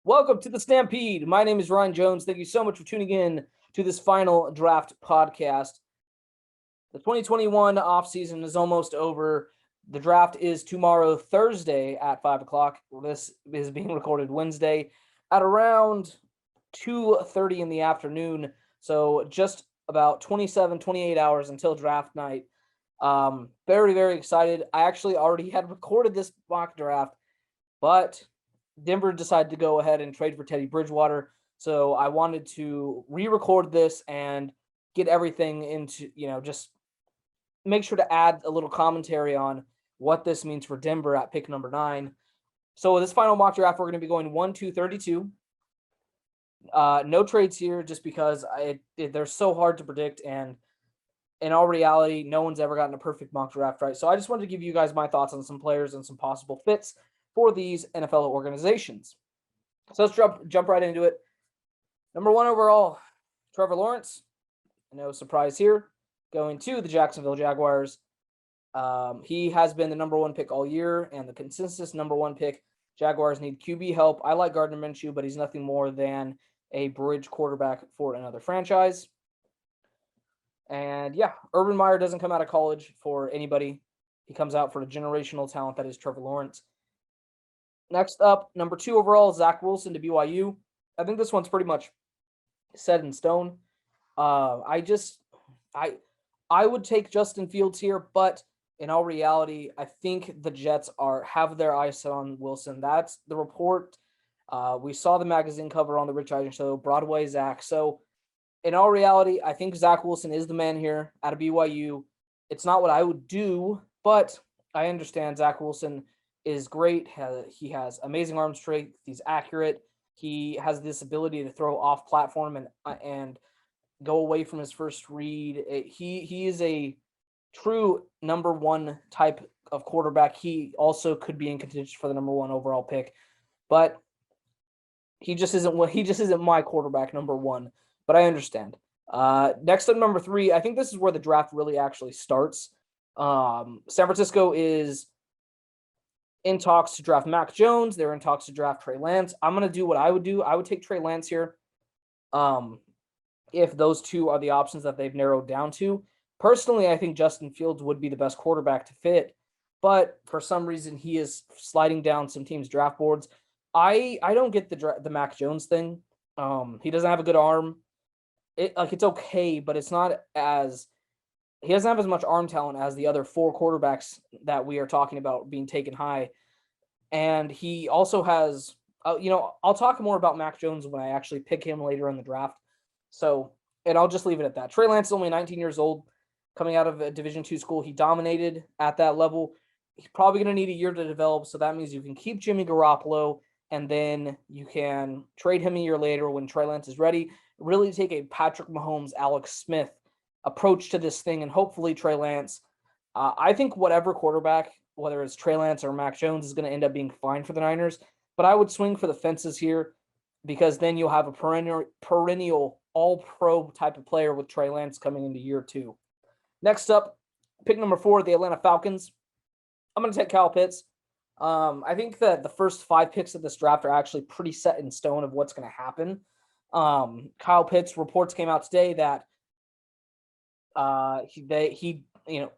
Welcome to the Stampede. My name is Ryan Jones. Thank you so much for tuning in to this final draft podcast. The 2021 offseason is almost over. The draft is tomorrow, Thursday at 5 o'clock. This is being recorded Wednesday at around 2:30 in the afternoon. So just about 28 hours until draft night. Very, very excited. I actually already had recorded this mock draft, but Denver decided to go ahead and trade for Teddy Bridgewater. So I wanted to re-record this and get everything into, just make sure to add a little commentary on what this means for Denver at pick number 9. So this final mock draft, we're going to be going 1-2-32. No trades here just because they're so hard to predict. And in all reality, no one's ever gotten a perfect mock draft, right? So I just wanted to give you guys my thoughts on some players and some possible fits for these NFL organizations. So let's jump right into it. Number 1 overall, Trevor Lawrence. No surprise here. Going to the Jacksonville Jaguars. He has been the number 1 pick all year and the consensus number 1 pick. Jaguars need QB help. I like Gardner Minshew, but he's nothing more than a bridge quarterback for another franchise. And yeah, Urban Meyer doesn't come out of college for anybody. He comes out for a generational talent that is Trevor Lawrence. Next up, number 2 overall, Zach Wilson to BYU. I think this one's pretty much set in stone. I would take Justin Fields here, but in all reality, I think the Jets have their eyes set on Wilson. That's the report. We saw the magazine cover on the Rich Eisen show, Broadway Zach. So in all reality, I think Zach Wilson is the man here out of BYU. It's not what I would do, but I understand Zach Wilson is great. He has amazing arm strength. He's accurate. He has this ability to throw off platform and go away from his first read. He is a true number 1 type of quarterback. He also could be in contention for the number 1 overall pick, but he just isn't my quarterback number 1. But I understand. Next up, number 3. I think this is where the draft really actually starts. San Francisco is in talks to draft Mac Jones. They're in talks to draft Trey Lance. I'm going to do what I would do. I would take Trey Lance here. If those two are the options that they've narrowed down to. Personally, I think Justin Fields would be the best quarterback to fit, but for some reason he is sliding down some teams' draft boards. I don't get the Mac Jones thing. He doesn't have a good arm. It's okay, but it's not as he doesn't have as much arm talent as the other 4 quarterbacks that we are talking about being taken high. And he also has, I'll talk more about Mac Jones when I actually pick him later in the draft. So, and I'll just leave it at that. Trey Lance is only 19 years old, coming out of a Division II school. He dominated at that level. He's probably going to need a year to develop, so that means you can keep Jimmy Garoppolo, and then you can trade him a year later when Trey Lance is ready. Really take a Patrick Mahomes, Alex Smith approach to this thing, and hopefully Trey Lance. I think whatever quarterback, whether it's Trey Lance or Mac Jones, is going to end up being fine for the Niners. But I would swing for the fences here because then you'll have a perennial all-pro type of player with Trey Lance coming into year 2. Next up, pick number 4, the Atlanta Falcons. I'm going to take Kyle Pitts. I think that the first 5 picks of this draft are actually pretty set in stone of what's going to happen. Kyle Pitts, reports came out today that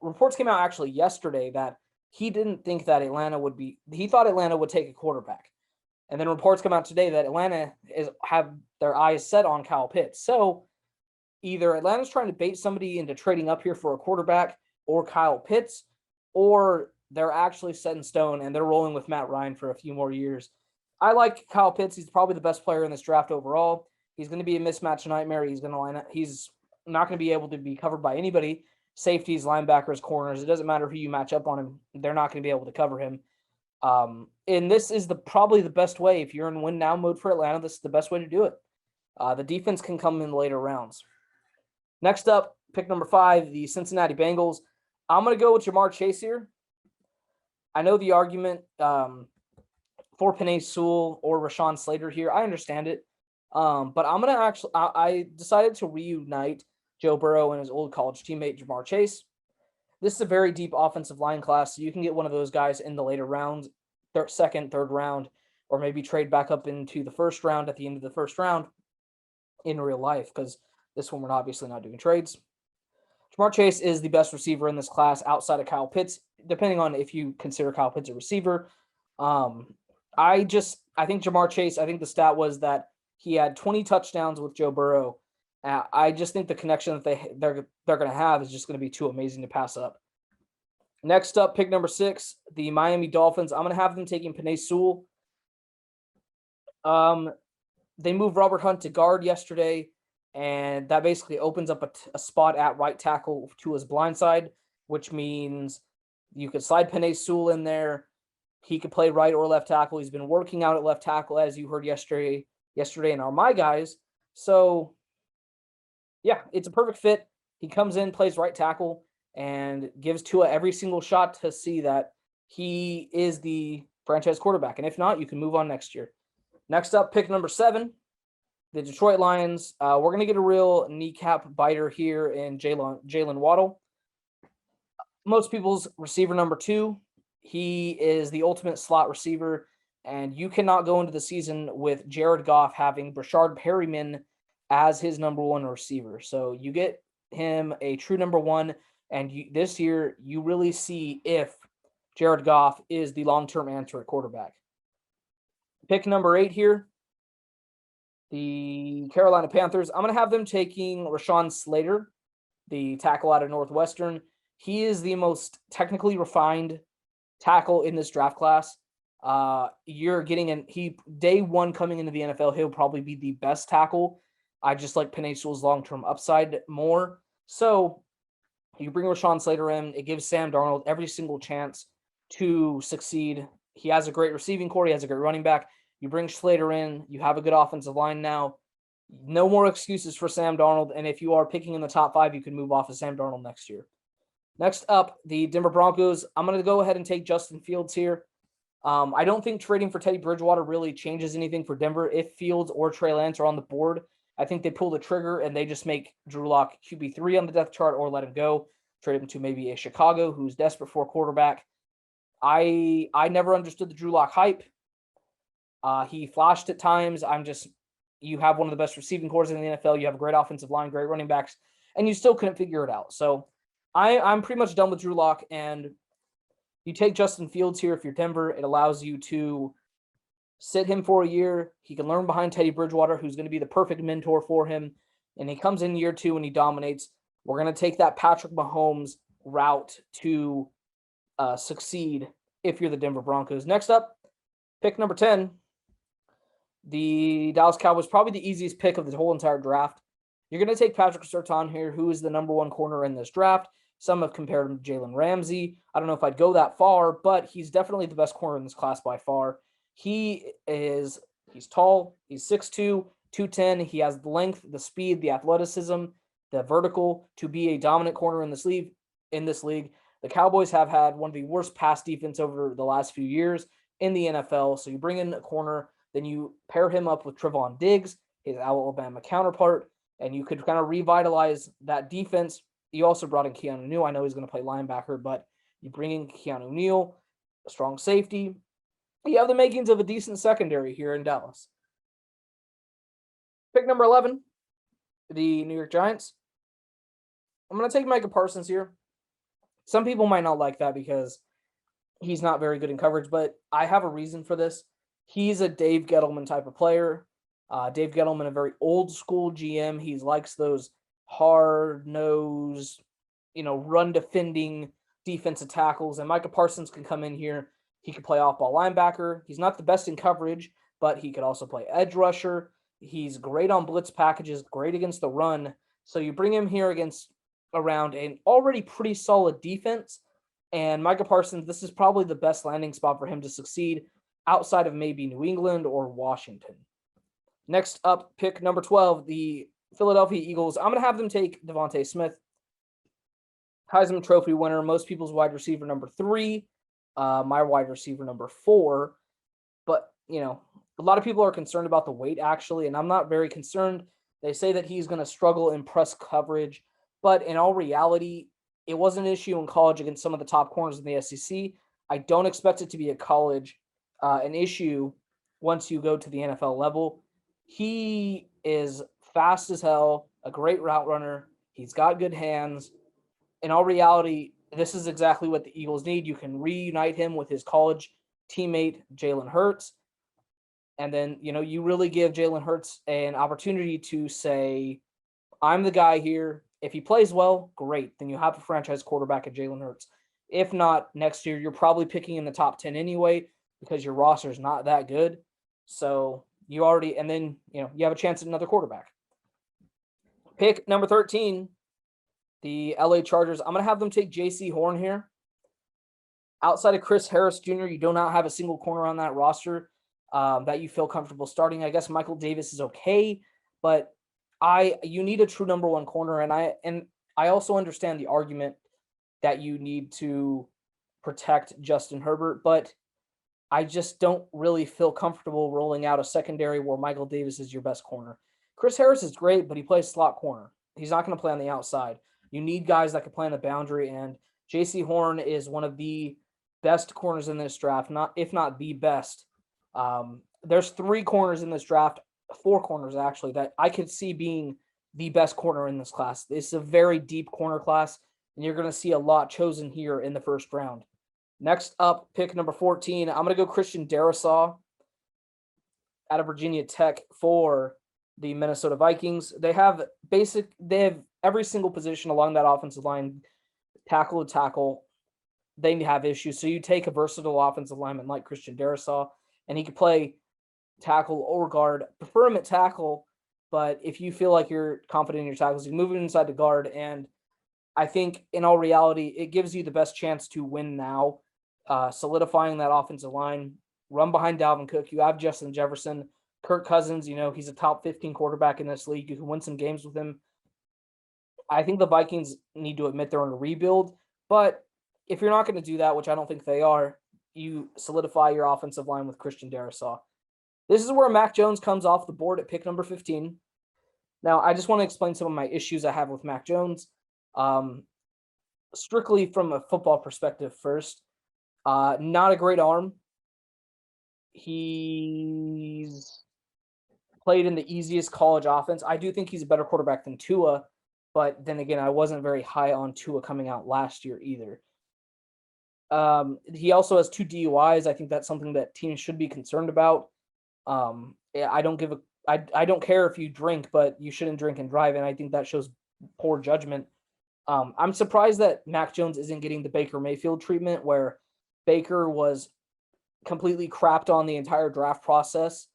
reports came out actually yesterday that he didn't think that he thought Atlanta would take a quarterback. And then reports come out today that Atlanta have their eyes set on Kyle Pitts. So either Atlanta's trying to bait somebody into trading up here for a quarterback or Kyle Pitts, or they're actually set in stone and they're rolling with Matt Ryan for a few more years. I like Kyle Pitts. He's probably the best player in this draft overall. He's going to be a mismatch nightmare. He's going to line up. He's not going to be able to be covered by anybody. Safeties, linebackers, corners. It doesn't matter who you match up on him. They're not going to be able to cover him. And this is probably the best way. If you're in win now mode for Atlanta, this is the best way to do it. The defense can come in later rounds. Next up, pick number 5, the Cincinnati Bengals. I'm going to go with Jamar Chase here. I know the argument for Penei Sewell or Rashawn Slater here. I understand it. But I'm going to I decided to reunite Joe Burrow and his old college teammate, Jamar Chase. This is a very deep offensive line class, so you can get one of those guys in the later rounds, second, third round, or maybe trade back up into the first round at the end of the first round in real life, because this one we're obviously not doing trades. Ja'Marr Chase is the best receiver in this class outside of Kyle Pitts, depending on if you consider Kyle Pitts a receiver. I think Ja'Marr Chase, I think the stat was that he had 20 touchdowns with Joe Burrow. I just think the connection that they're going to have is just going to be too amazing to pass up. Next up, pick number 6, the Miami Dolphins. I'm going to have them taking Penei Sewell. They moved Robert Hunt to guard yesterday, and that basically opens up a spot at right tackle to his blind side, which means you could slide Penei Sewell in there. He could play right or left tackle. He's been working out at left tackle, as you heard yesterday in our My Guys. So, yeah, it's a perfect fit. He comes in, plays right tackle, and gives Tua every single shot to see that he is the franchise quarterback. And if not, you can move on next year. Next up, pick number 7, the Detroit Lions. We're going to get a real kneecap biter here in Jalen Waddle. Most people's receiver number 2. He is the ultimate slot receiver, and you cannot go into the season with Jared Goff having Brashard Perryman as his number 1 receiver. So you get him a true number 1, and this year you really see if Jared Goff is the long-term answer at quarterback. Pick number 8 here, the Carolina Panthers. I'm going to have them taking Rashawn Slater, the tackle out of Northwestern. He is the most technically refined tackle in this draft class. You're getting day 1 coming into the NFL, he'll probably be the best tackle. I just like Penei Sewell's long-term upside more. So you bring Rashawn Slater in, it gives Sam Darnold every single chance to succeed. He has a great receiving core, he has a great running back. You bring Slater in, you have a good offensive line now. No more excuses for Sam Darnold, and if you are picking in the top 5, you can move off of Sam Darnold next year. Next up, the Denver Broncos. I'm going to go ahead and take Justin Fields here. I don't think trading for Teddy Bridgewater really changes anything for Denver. If Fields or Trey Lance are on the board, I think they pull the trigger and they just make Drew Lock QB3 on the depth chart or let him go. Trade him to maybe a Chicago who's desperate for a quarterback. I never understood the Drew Lock hype. He flashed at times. You have one of the best receiving cores in the NFL. You have a great offensive line, great running backs, and you still couldn't figure it out. So I'm pretty much done with Drew Lock, and you take Justin Fields here if you're Denver. It allows you to sit him for a year. He can learn behind Teddy Bridgewater, who's going to be the perfect mentor for him, and he comes in year 2 and he dominates. We're going to take that Patrick Mahomes route to succeed if you're the Denver Broncos. Next up, pick number 10, the Dallas Cowboys, probably the easiest pick of the whole entire draft. You're going to take Patrick Surtain here, who is the number 1 corner in this draft. Some have compared him to Jalen Ramsey. I don't know if I'd go that far, but he's definitely the best corner in this class by far. He's tall, he's 6'2", 210. He has the length, the speed, the athleticism, the vertical to be a dominant corner in this league. The Cowboys have had one of the worst pass defense over the last few years in the NFL. So you bring in a corner, then you pair him up with Trevon Diggs, his Alabama counterpart, and you could kind of revitalize that defense. You also brought in Keanu Neal. I know he's going to play linebacker, but you bring in Keanu Neal, a strong safety. You have the makings of a decent secondary here in Dallas. Pick number 11, the New York Giants. I'm going to take Micah Parsons here. Some people might not like that because he's not very good in coverage, but I have a reason for this. He's a Dave Gettleman type of player. Dave Gettleman, a very old school GM. He likes those hard-nosed, run defending defensive tackles. And Micah Parsons can come in here. He could play off-ball linebacker. He's not the best in coverage, but he could also play edge rusher. He's great on blitz packages, great against the run. So you bring him here around an already pretty solid defense. And Micah Parsons, this is probably the best landing spot for him to succeed outside of maybe New England or Washington. Next up, pick number 12, the Philadelphia Eagles. I'm going to have them take Devontae Smith, Heisman Trophy winner, most people's wide receiver number 3, my wide receiver number 4. But, a lot of people are concerned about the weight, actually, and I'm not very concerned. They say that he's going to struggle in press coverage, but in all reality, it was an issue in college against some of the top corners in the SEC. I don't expect it to be an issue once you go to the NFL level. He is fast as hell, a great route runner. He's got good hands. In all reality, this is exactly what the Eagles need. You can reunite him with his college teammate, Jalen Hurts. And then, you really give Jalen Hurts an opportunity to say, I'm the guy here. If he plays well, great. Then you have a franchise quarterback at Jalen Hurts. If not, next year, you're probably picking in the top 10 anyway because your roster is not that good. So you already, and then, you have a chance at another quarterback. Pick number 13, the LA Chargers. I'm going to have them take J.C. Horn here. Outside of Chris Harris Jr., you do not have a single corner on that roster that you feel comfortable starting. I guess Michael Davis is okay, but you need a true number one corner, and I also understand the argument that you need to protect Justin Herbert, but I just don't really feel comfortable rolling out a secondary where Michael Davis is your best corner. Chris Harris is great, but he plays slot corner. He's not going to play on the outside. You need guys that can play on the boundary, and J.C. Horn is one of the best corners in this draft, if not the best. There's 3 corners in this draft, 4 corners actually, that I could see being the best corner in this class. This is a very deep corner class, and you're going to see a lot chosen here in the first round. Next up, pick number 14. I'm going to go Christian Darrisaw out of Virginia Tech for the Minnesota Vikings. They have every single position along that offensive line, tackle to tackle. They have issues. So you take a versatile offensive lineman like Christian Darrisaw, and he can play tackle or guard. Prefer him at tackle, but if you feel like you're confident in your tackles, you move him inside the guard. And I think in all reality, it gives you the best chance to win now, solidifying that offensive line. Run behind Dalvin Cook. You have Justin Jefferson. Kirk Cousins, he's a top 15 quarterback in this league. You can win some games with him. I think the Vikings need to admit they're in a rebuild, but if you're not going to do that, which I don't think they are, you solidify your offensive line with Christian Darrisaw. This is where Mac Jones comes off the board at pick number 15. Now, I just want to explain some of my issues I have with Mac Jones. Strictly from a football perspective first, not a great arm. He's played in the easiest college offense. I do think he's a better quarterback than Tua, but then again, I wasn't very high on Tua coming out last year either. He also has 2 DUIs. I think that's something that teams should be concerned about. I don't care if you drink, but you shouldn't drink and drive, and I think that shows poor judgment. I'm surprised that Mac Jones isn't getting the Baker Mayfield treatment, where Baker was completely crapped on the entire draft process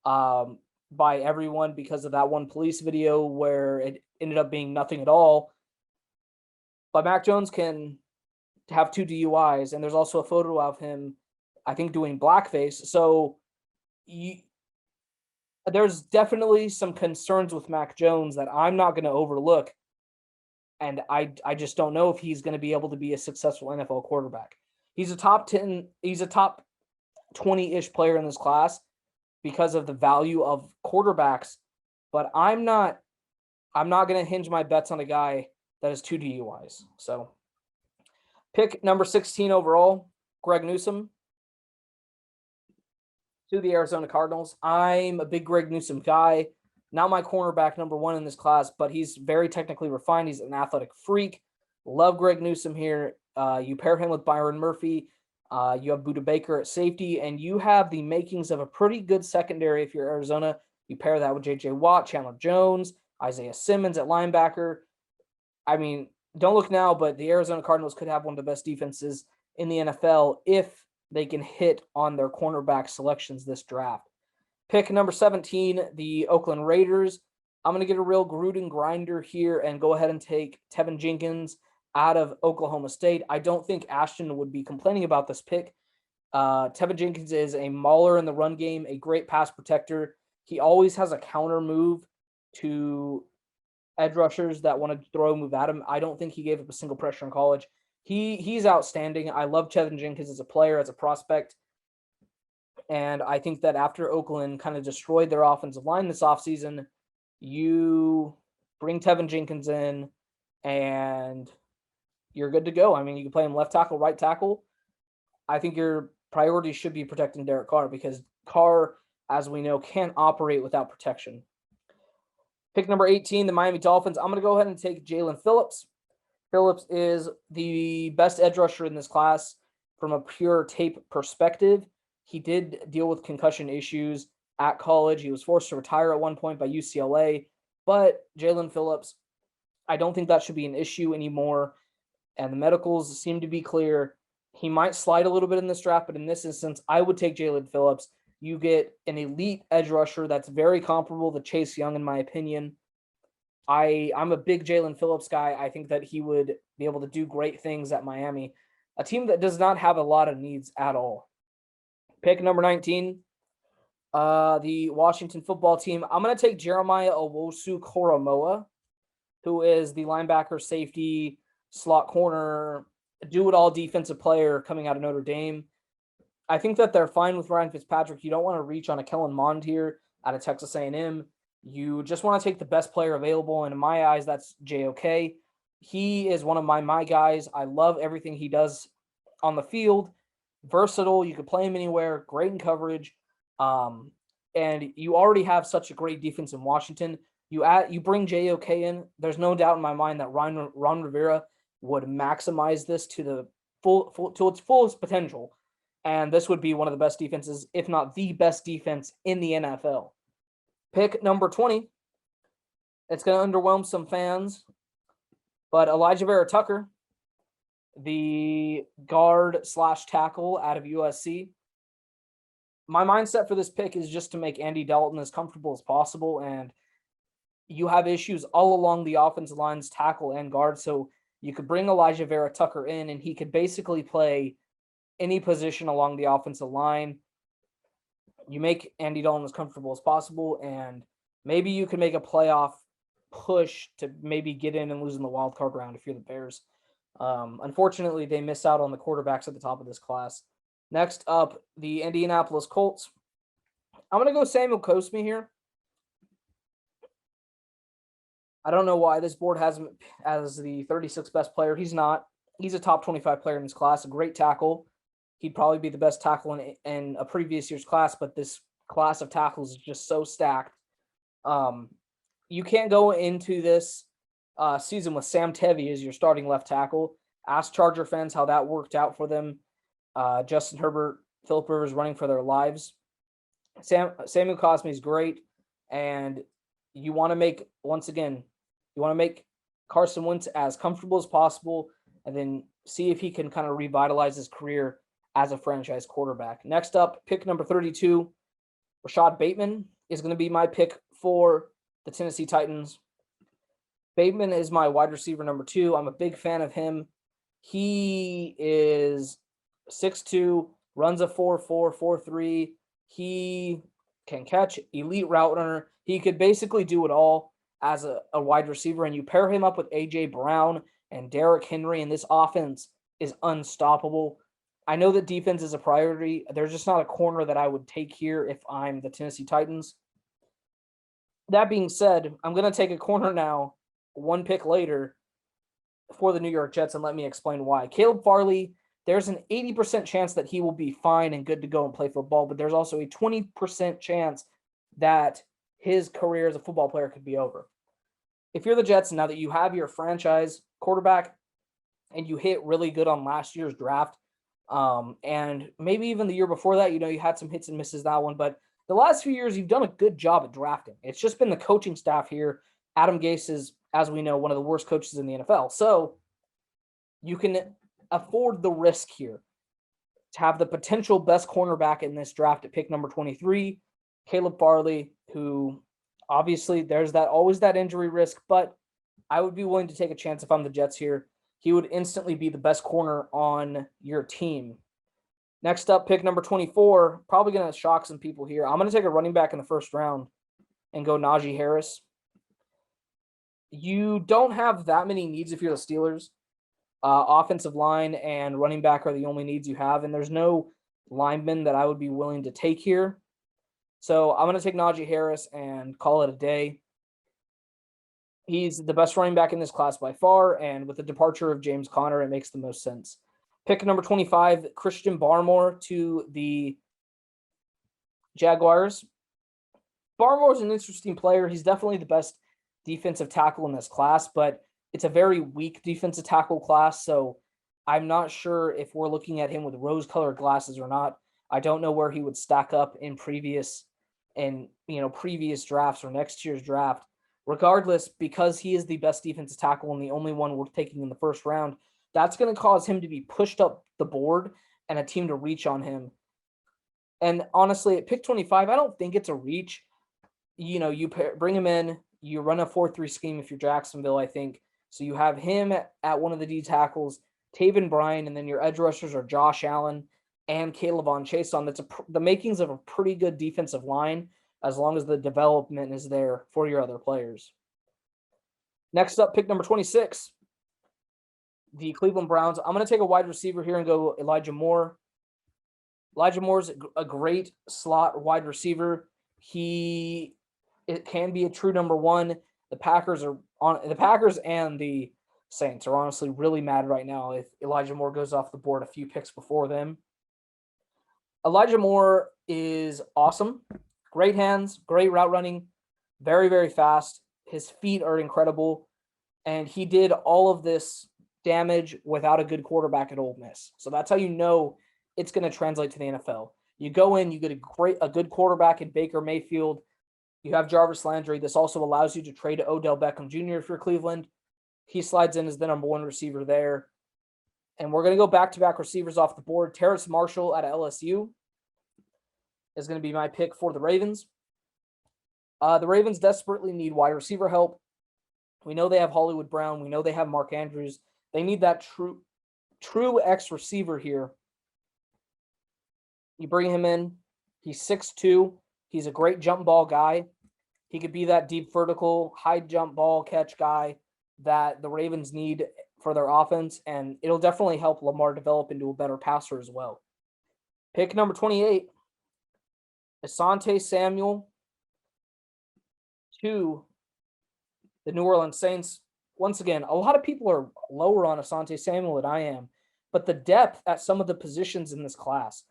by everyone because of that one police video where it ended up being nothing at all. But Mac Jones can have 2 DUIs, and there's also a photo of him, I think, doing blackface. So there's definitely some concerns with Mac Jones that I'm not going to overlook. And I just don't know if he's going to be able to be a successful NFL quarterback. He's a top 20-ish player in this class because of the value of quarterbacks, but I'm not going to hinge my bets on a guy that has 2 DUIs. So pick number 16 overall, Greg Newsome to the Arizona Cardinals. I'm a big Greg Newsome guy. Not my cornerback number 1 in this class, but he's very technically refined. He's an athletic freak. Love Greg Newsome here. You pair him with Byron Murphy. You have Budda Baker at safety, and you have the makings of a pretty good secondary if you're Arizona. You pair that with J.J. Watt, Chandler Jones, Isaiah Simmons at linebacker. I mean, don't look now, but the Arizona Cardinals could have one of the best defenses in the NFL if they can hit on their cornerback selections this draft. Pick number 17, the Oakland Raiders. I'm going to get a real Gruden grinder here and go ahead and take Tevin Jenkins out of Oklahoma State. I don't think Ashton would be complaining about this pick. Tevin Jenkins is a mauler in the run game, a great pass protector. He always has a counter move to edge rushers that want to throw a move at him. I don't think he gave up a single pressure in college. He's outstanding. I love Tevin Jenkins as a player, as a prospect. And I think that after Oakland kind of destroyed their offensive line this offseason, you bring Tevin Jenkins in and you're good to go. I mean, you can play him left tackle, right tackle. I think your priority should be protecting Derek Carr because Carr, as we know, can't operate without protection. Pick number 18, the Miami Dolphins. I'm going to go ahead and take Jalen Phillips. Phillips is the best edge rusher in this class from a pure tape perspective. He did deal with concussion issues at college. He was forced to retire at one point by UCLA. But Jalen Phillips, I don't think that should be an issue anymore. And the medicals seem to be clear. He might slide a little bit in this draft, but in this instance, I would take Jalen Phillips. You get an elite edge rusher that's very comparable to Chase Young, in my opinion. I'm a big Jalen Phillips guy. I think that he would be able to do great things at Miami, a team that does not have a lot of needs at all. Pick number 19, the Washington football team. I'm going to take Jeremiah Owusu-Koramoah, who is the linebacker, safety, slot corner, do-it-all defensive player coming out of Notre Dame. I think that they're fine with Ryan Fitzpatrick. You don't want to reach on a Kellen Mond here out of Texas A&M. You just want to take the best player available, and in my eyes, that's JOK. He is one of my guys. I love everything he does on the field. Versatile. You can play him anywhere. Great in coverage. And you already have such a great defense in Washington. You bring JOK in. There's no doubt in my mind that Ron Rivera would maximize this to the to its fullest potential. And this would be one of the best defenses, if not the best defense in the NFL. Pick number 20. It's going to underwhelm some fans, but Elijah Vera Tucker, the guard/tackle out of USC. My mindset for this pick is just to make Andy Dalton as comfortable as possible, and you have issues all along the offensive lines, tackle and guard, so you could bring Elijah Vera Tucker in, and he could basically play any position along the offensive line. You make Andy Dalton as comfortable as possible, and maybe you can make a playoff push to maybe get in and lose in the wild card round if you're the Bears. Unfortunately, they miss out on the quarterbacks at the top of this class. Next up, the Indianapolis Colts. I'm going to go Samuel Cosmi here. I don't know why this board has him as the 36th best player. He's not. He's a top 25 player in this class, a great tackle. He'd probably be the best tackle in a previous year's class, but this class of tackles is just so stacked. You can't go into this season with Sam Tevi as your starting left tackle. Ask Charger fans how that worked out for them. Justin Herbert, Philip Rivers running for their lives. Samuel Cosmi is great, and you want to make, once again, you want to make Carson Wentz as comfortable as possible, and then see if he can kind of revitalize his career as a franchise quarterback. Next up, pick number 32, Rashad Bateman is going to be my pick for the Tennessee Titans. Bateman is my wide receiver number 2. I'm a big fan of him. He is 6'2", runs a 4.4, 4.3. He can catch, elite route runner. He could basically do it all as a wide receiver, and you pair him up with A.J. Brown and Derrick Henry, and this offense is unstoppable. I know that defense is a priority. There's just not a corner that I would take here if I'm the Tennessee Titans. That being said, I'm going to take a corner now, one pick later, for the New York Jets, and let me explain why. Caleb Farley, there's an 80% chance that he will be fine and good to go and play football, but there's also a 20% chance that his career as a football player could be over. If you're the Jets, now that you have your franchise quarterback and you hit really good on last year's draft, and maybe even the year before that, you had some hits and misses that one, but the last few years, you've done a good job at drafting. It's just been the coaching staff here. Adam Gase is, as we know, one of the worst coaches in the NFL. So you can afford the risk here to have the potential best cornerback in this draft at pick number 23, Caleb Farley, who obviously there's always that injury risk, but I would be willing to take a chance if I'm the Jets here. He would instantly be the best corner on your team. Next up, pick number 24, probably going to shock some people here. I'm going to take a running back in the first round and go Najee Harris. You don't have that many needs if you're the Steelers. Offensive line and running back are the only needs you have, and there's no lineman that I would be willing to take here. So I'm going to take Najee Harris and call it a day. He's the best running back in this class by far, and with the departure of James Conner, it makes the most sense. Pick number 25, Christian Barmore to the Jaguars. Barmore's an interesting player. He's definitely the best defensive tackle in this class, but it's a very weak defensive tackle class, so I'm not sure if we're looking at him with rose-colored glasses or not. I don't know where he would stack up in previous drafts or next year's draft. Regardless, because he is the best defensive tackle and the only one we're taking in the first round, that's going to cause him to be pushed up the board and a team to reach on him. And honestly, at pick 25, I don't think it's a reach. You bring him in, you run a 4-3 scheme if you're Jacksonville, I think. So you have him at one of the D tackles, Taven Bryan, and then your edge rushers are Josh Allen and Kayvon Chason. That's the makings of a pretty good defensive line as long as the development is there for your other players. Next up, pick number 26, the Cleveland Browns. I'm going to take a wide receiver here and go Elijah Moore. Elijah Moore's a great slot wide receiver. It can be a true number one. The Packers and the Saints are honestly really mad right now if Elijah Moore goes off the board a few picks before them. Elijah Moore is awesome. Great hands, great route running, very, very fast. His feet are incredible. And he did all of this damage without a good quarterback at Ole Miss. So that's how you know it's going to translate to the NFL. You go in, you get a good quarterback in Baker Mayfield. You have Jarvis Landry. This also allows you to trade Odell Beckham Jr. if you're Cleveland. He slides in as the number one receiver there. And we're going to go back-to-back receivers off the board. Terrace Marshall out of LSU is going to be my pick for the Ravens. The Ravens desperately need wide receiver help. We know they have Hollywood Brown. We know they have Mark Andrews. They need that true X receiver here. You bring him in. He's 6'2". He's a great jump ball guy. He could be that deep vertical, high jump ball catch guy that the Ravens need for their offense, and it'll definitely help Lamar develop into a better passer as well. Pick number 28, Asante Samuel to the New Orleans Saints. Once again, a lot of people are lower on Asante Samuel than I am, but the depth at some of the positions in this class,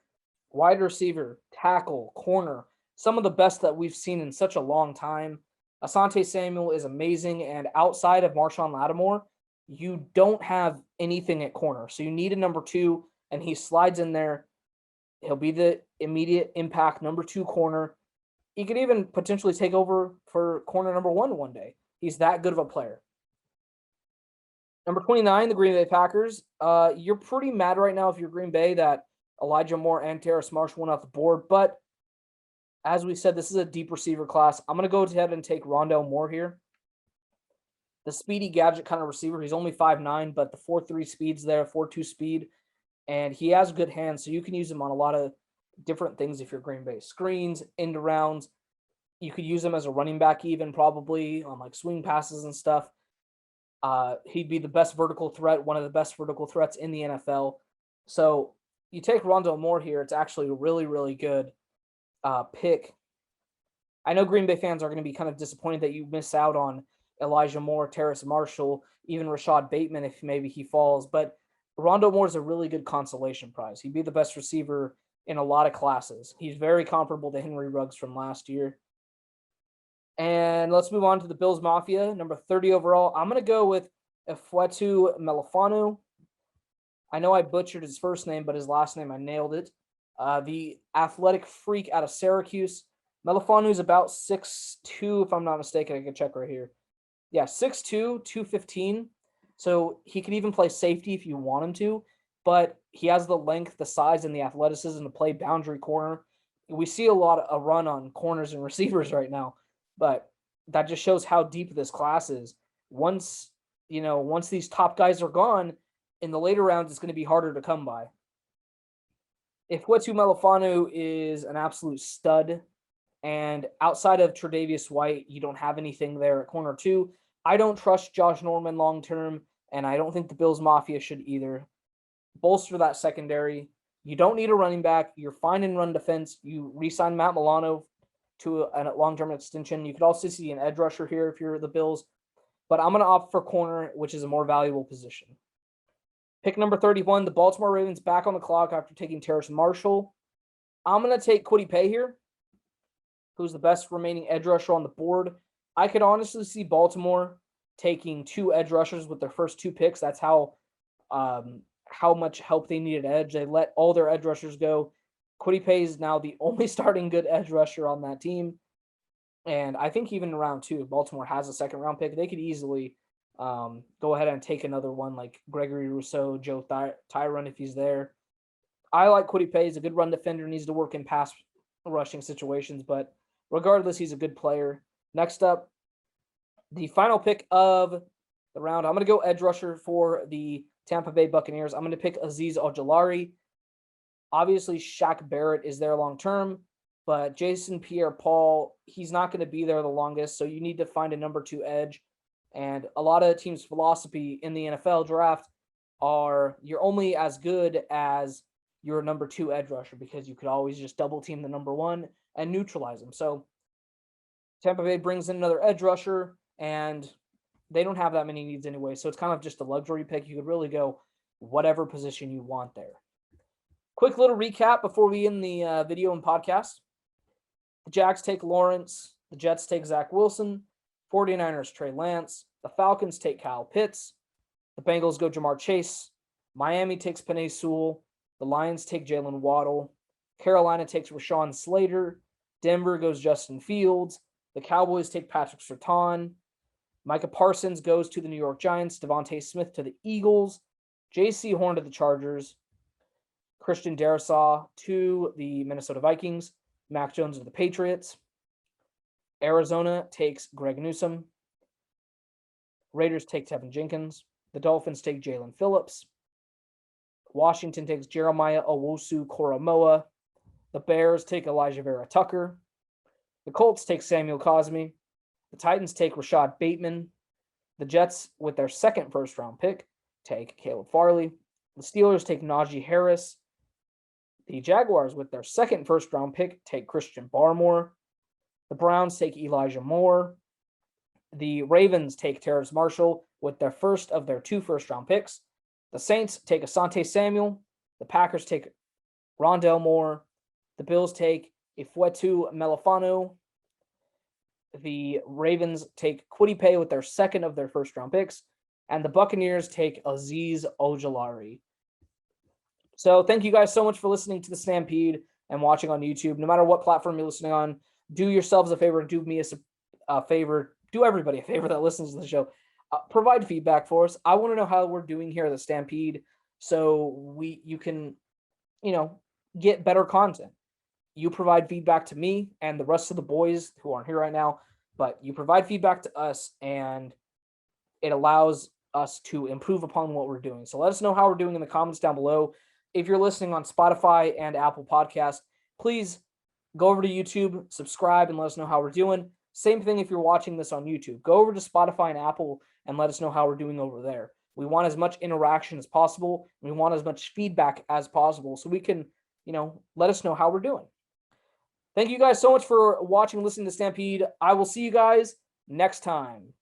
wide receiver, tackle, corner, some of the best that we've seen in such a long time. Asante Samuel is amazing, and outside of Marshawn Lattimore, you don't have anything at corner. So you need a number two, and he slides in there. He'll be the immediate impact number two corner. He could even potentially take over for corner number one day. He's that good of a player. Number 29, the Green Bay Packers. You're pretty mad right now if you're Green Bay that Elijah Moore and Terrace Marshall went off the board, but as we said, this is a deep receiver class. I'm going to go ahead and take Rondale Moore here. The speedy gadget kind of receiver. He's only 5'9", but the 4.3 speed's there, 4.2 speed, and he has good hands, so you can use him on a lot of different things if you're Green Bay. Screens, end arounds. You could use him as a running back even, probably, on like swing passes and stuff. He'd be the best vertical threat, one of the best vertical threats in the NFL. So you take Rondale Moore here, it's actually a really, really good pick. I know Green Bay fans are going to be kind of disappointed that you miss out on Elijah Moore, Terrace Marshall, even Rashad Bateman if maybe he falls, but Rondale Moore is a really good consolation prize. He'd be the best receiver in a lot of classes. He's very comparable to Henry Ruggs from last year. And let's move on to the Bills Mafia, number 30 overall. I'm going to go with Ifeatu Melifonwu. I know I butchered his first name, but his last name, I nailed it. The athletic freak out of Syracuse. Melifonwu is about 6'2", if I'm not mistaken. I can check right here. Yeah, 6'2", 215. So he could even play safety if you want him to, but he has the length, the size, and the athleticism to play boundary corner. We see a run on corners and receivers right now, but that just shows how deep this class is. Once these top guys are gone, in the later rounds, it's going to be harder to come by. Ifeatu Melifonwu is an absolute stud, and outside of Tre'Davious White, you don't have anything there at corner two. I don't trust Josh Norman long-term, and I don't think the Bills Mafia should either. Bolster that secondary. You don't need a running back. You're fine in run defense. You re-sign Matt Milano to a long-term extension. You could also see an edge rusher here if you're the Bills, but I'm going to opt for corner, which is a more valuable position. Pick number 31, the Baltimore Ravens back on the clock after taking Terrace Marshall. I'm going to take Kwity Paye here. who's the best remaining edge rusher on the board. I could honestly see Baltimore taking 2 edge rushers with their first 2 picks. That's how much help they needed edge. They let all their edge rushers go. Kwity Paye is now the only starting good edge rusher on that team. And I think even in round 2, if Baltimore has a second round pick, they could easily go ahead and take another one like Gregory Rousseau, Joe Tyron if he's there. I like Kwity Paye. He's a good run defender, needs to work in pass rushing situations, but regardless, he's a good player. Next up, the final pick of the round. I'm going to go edge rusher for the Tampa Bay Buccaneers. I'm going to pick Azeez Ojulari. Obviously, Shaq Barrett is there long term, but Jason Pierre-Paul, he's not going to be there the longest, so you need to find a number 2 edge. And a lot of teams' philosophy in the NFL draft are you're only as good as your number 2 edge rusher because you could always just double team the number 1 and neutralize them. So Tampa Bay brings in another edge rusher, and they don't have that many needs anyway, so it's kind of just a luxury pick. You could really go whatever position you want there. Quick little recap before we end the video and podcast. The Jags take Lawrence. The Jets take Zach Wilson. 49ers Trey Lance. The Falcons take Kyle Pitts. The Bengals go Jamar Chase. Miami takes Penei Sewell. The Lions take Jalen Waddle. Carolina takes Rashawn Slater. Denver goes Justin Fields. The Cowboys take Patrick Surtain. Micah Parsons goes to the New York Giants. Devontae Smith to the Eagles. J.C. Horn to the Chargers. Christian Darrisaw to the Minnesota Vikings. Mac Jones to the Patriots. Arizona takes Greg Newsome. Raiders take Tevin Jenkins. The Dolphins take Jalen Phillips. Washington takes Jeremiah Owusu-Koramoah. The Bears take Elijah Vera Tucker. The Colts take Samuel Cosme. The Titans take Rashad Bateman. The Jets, with their second first-round pick, take Caleb Farley. The Steelers take Najee Harris. The Jaguars, with their second first-round pick, take Christian Barmore. The Browns take Elijah Moore. The Ravens take Terrace Marshall with their first of their 2 first-round picks. The Saints take Asante Samuel. The Packers take Rondale Moore. The Bills take Ifeatu Melifonwu. The Ravens take Kwity Paye with their second of their first-round picks. And the Buccaneers take Azeez Ojulari. So thank you guys so much for listening to the Stampede and watching on YouTube. No matter what platform you're listening on, do yourselves a favor, do me a favor, do everybody a favor that listens to the show. Provide feedback for us. I want to know how we're doing here at the Stampede so you can, get better content. You provide feedback to me and the rest of the boys who aren't here right now, but you provide feedback to us and it allows us to improve upon what we're doing. So let us know how we're doing in the comments down below. If you're listening on Spotify and Apple Podcasts, please go over to YouTube, subscribe, and let us know how we're doing. Same thing if you're watching this on YouTube. Go over to Spotify and Apple and let us know how we're doing over there. We want as much interaction as possible. We want as much feedback as possible so we can, let us know how we're doing. Thank you guys so much for watching and listening to Stampede. I will see you guys next time.